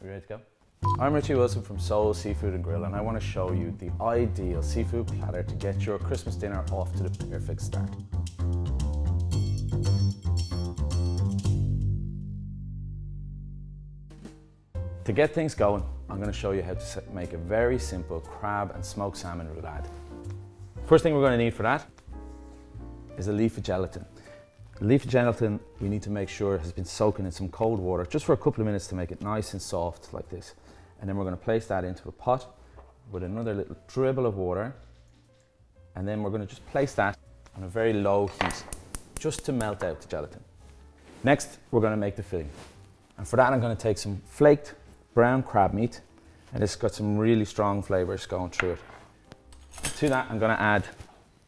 You ready to go? I'm Richie Wilson from Soul Seafood and Grill, and I want to show you the ideal seafood platter to get your Christmas dinner off to the perfect start. To get things going, I'm going to show you how to make a very simple crab and smoked salmon roulade. First thing we're going to need for that is a leaf of gelatin. The leaf of gelatin, we need to make sure it has been soaking in some cold water just for a couple of minutes to make it nice and soft like this. And then we're going to place that into a pot with another little dribble of water. And then we're going to just place that on a very low heat just to melt out the gelatin. Next, we're going to make the filling. And for that, I'm going to take some flaked brown crab meat, and it's got some really strong flavors going through it. To that, I'm going to add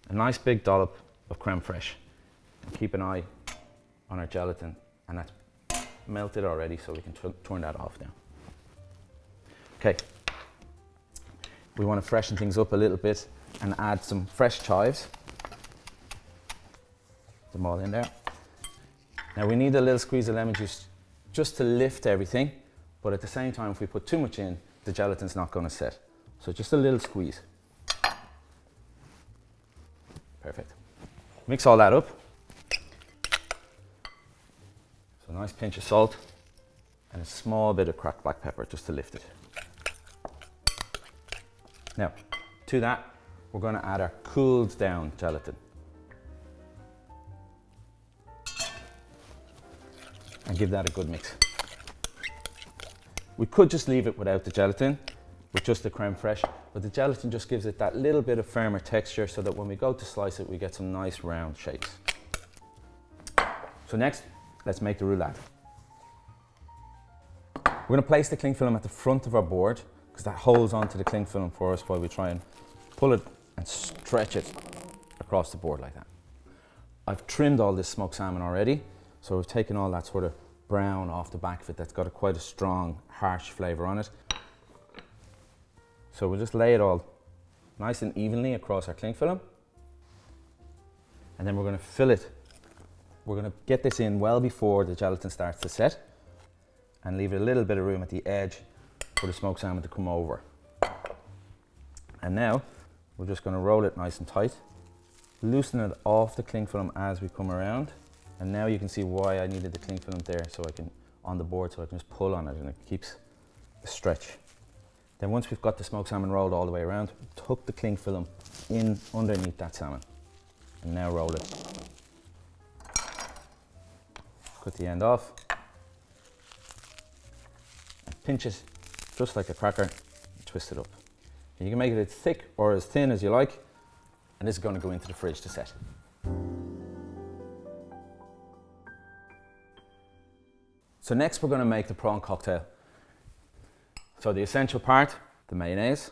a nice big dollop of creme fraiche. Keep an eye on our gelatin, and that's melted already, so we can turn that off now. Okay, we want to freshen things up a little bit and add some fresh chives. Put them all in there. Now we need a little squeeze of lemon juice just to lift everything, but at the same time, if we put too much in, the gelatin's not going to set. So just a little squeeze. Perfect. Mix all that up. So a nice pinch of salt and a small bit of cracked black pepper just to lift it. Now, to that, we're going to add our cooled down gelatin. And give that a good mix. We could just leave it without the gelatin, with just the creme fraiche, but the gelatin just gives it that little bit of firmer texture so that when we go to slice it, we get some nice round shapes. So next, let's make the roulade. We're going to place the cling film at the front of our board because that holds onto the cling film for us while we try and pull it and stretch it across the board like that. I've trimmed all this smoked salmon already, so we've taken all that sort of brown off the back of it that's got quite a strong, harsh flavour on it. So we'll just lay it all nice and evenly across our cling film, and then we're going to fill it. We're going to get this in well before the gelatin starts to set and leave a little bit of room at the edge for the smoked salmon to come over. And now we're just going to roll it nice and tight, loosen it off the cling film as we come around. And now you can see why I needed the cling film there, so I can, on the board, so I can just pull on it and it keeps the stretch. Then once we've got the smoked salmon rolled all the way around, tuck the cling film in underneath that salmon and now roll it. Cut the end off and pinch it just like a cracker and twist it up. And you can make it as thick or as thin as you like, and this is going to go into the fridge to set. So next we're going to make the prawn cocktail. So the essential part, the mayonnaise.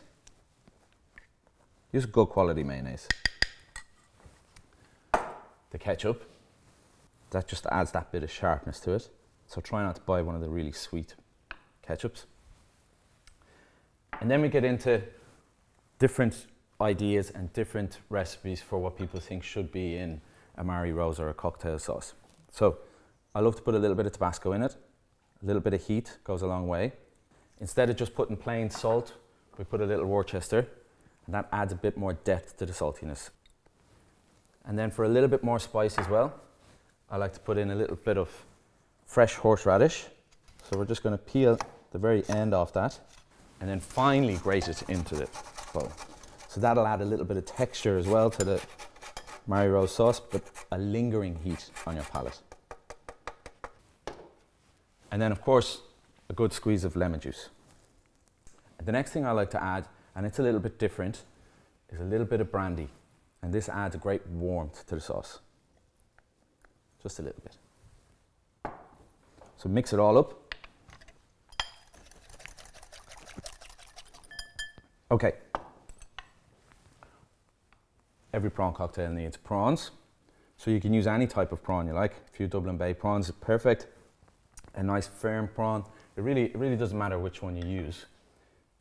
Use good quality mayonnaise. The ketchup. That just adds that bit of sharpness to it. So try not to buy one of the really sweet ketchups. And then we get into different ideas and different recipes for what people think should be in a Mary Rose or a cocktail sauce. So I love to put a little bit of Tabasco in it. A little bit of heat goes a long way. Instead of just putting plain salt, we put a little Worcester, and that adds a bit more depth to the saltiness. And then for a little bit more spice as well, I like to put in a little bit of fresh horseradish. So we're just going to peel the very end off that, and then finely grate it into the bowl. So that'll add a little bit of texture as well to the Mary Rose sauce, but a lingering heat on your palate. And then of course, a good squeeze of lemon juice. The next thing I like to add, and it's a little bit different, is a little bit of brandy. And this adds a great warmth to the sauce. Just a little bit. So mix it all up. Okay. Every prawn cocktail needs prawns. So you can use any type of prawn you like. A few Dublin Bay prawns is perfect. A nice firm prawn. It really doesn't matter which one you use.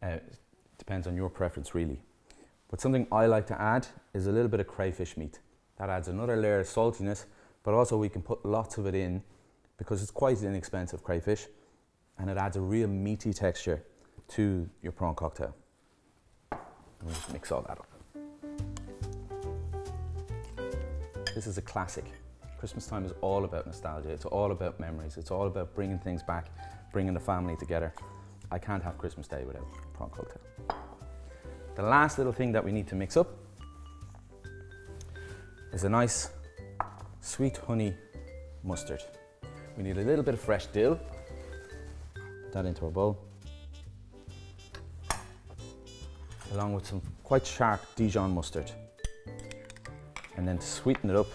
It depends on your preference really. But something I like to add is a little bit of crayfish meat. That adds another layer of saltiness, but also we can put lots of it in because it's quite inexpensive crayfish. and it adds a real meaty texture to your prawn cocktail. And we'll just mix all that up. This is a classic. Christmas time is all about nostalgia. It's all about memories. It's all about bringing things back, bringing the family together. I can't have Christmas Day without prawn cocktail. The last little thing that we need to mix up is a nice sweet honey mustard. We need a little bit of fresh dill. Put that into our bowl. Along with some quite sharp Dijon mustard. And then to sweeten it up,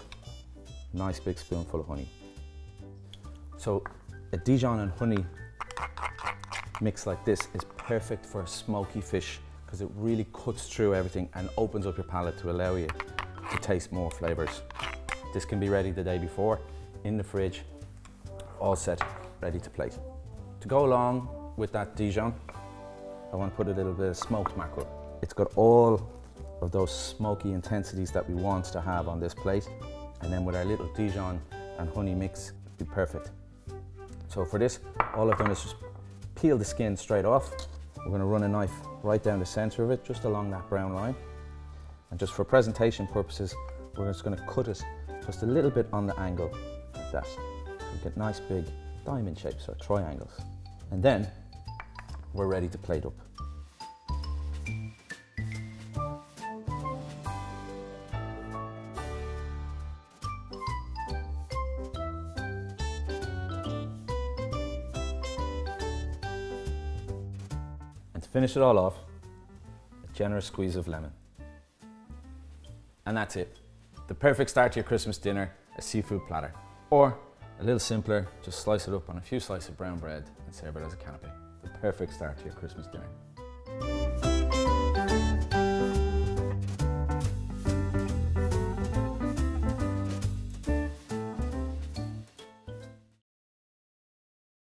a nice big spoonful of honey. So a Dijon and honey mix like this is perfect for a smoky fish because it really cuts through everything and opens up your palate to allow you to taste more flavors. This can be ready the day before, in the fridge, all set, ready to plate. To go along with that Dijon, I want to put a little bit of smoked mackerel. It's got all of those smoky intensities that we want to have on this plate, and then with our little Dijon and honey mix, it'll be perfect. So for this, all I've done is just peel the skin straight off. We're going to run a knife right down the center of it, just along that brown line. And just for presentation purposes, we're just going to cut it just a little bit on the angle, like that. So we get nice big diamond shapes or triangles. And then we're ready to plate up. And to finish it all off, a generous squeeze of lemon. And that's it. The perfect start to your Christmas dinner, a seafood platter. Or a little simpler, just slice it up on a few slices of brown bread and serve it as a canapé. The perfect start to your Christmas dinner.